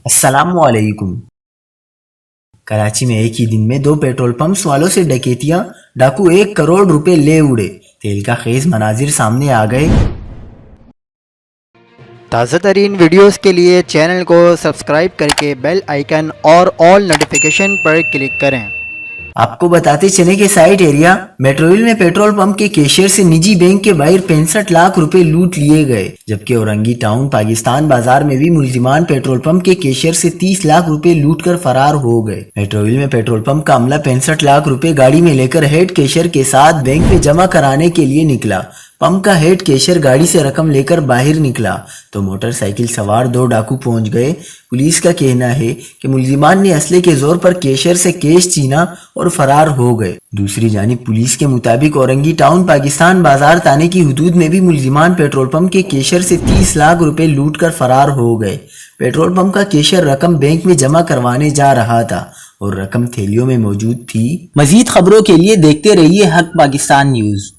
السلام علیکم۔ کراچی میں ایک ہی دن میں 2 پیٹرول پمپس والوں سے ڈکیتیاں، ڈاکو 1 کروڑ روپے لے اڑے، تیل کا خیز مناظر سامنے آ گئے۔ تازہ ترین ویڈیوز کے لیے چینل کو سبسکرائب کر کے بیل آئیکن اور آل نوٹیفیکیشن پر کلک کریں۔ آپ کو بتاتے چلیں کہ سائٹ ایریا میٹرویل میں پیٹرول پمپ کے کیشیئر سے نجی بینک کے باہر 65 لاکھ روپے لوٹ لیے گئے، جبکہ اورنگی ٹاؤن پاکستان بازار میں بھی ملزمان پیٹرول پمپ کے کیشیئر سے 30 لاکھ روپے لوٹ کر فرار ہو گئے۔ میٹرویل میں پیٹرول پمپ کا عملہ 65 لاکھ روپے گاڑی میں لے کر ہیڈ کیشیئر کے ساتھ بینک میں جمع کرانے کے لیے نکلا۔ پمپ کا ہیڈ کیشیئر گاڑی سے رقم لے کر باہر نکلا تو موٹر سائیکل سوار 2 ڈاکو پہنچ گئے۔ پولیس کا کہنا ہے کہ ملزمان نے اسلحے کے زور پر کیشیئر سے کیش چھینا اور فرار ہو گئے۔ دوسری جانب پولیس کے مطابق اورنگی ٹاؤن پاکستان بازار تانے کی حدود میں بھی ملزمان پیٹرول پمپ کے کیشیئر سے 30 لاکھ روپے لوٹ کر فرار ہو گئے۔ پیٹرول پمپ کا کیشیئر رقم بینک میں جمع کروانے جا رہا تھا اور رقم تھیلیوں میں موجود تھی۔ مزید خبروں کے لیے دیکھتے رہیے حق پاکستان نیوز۔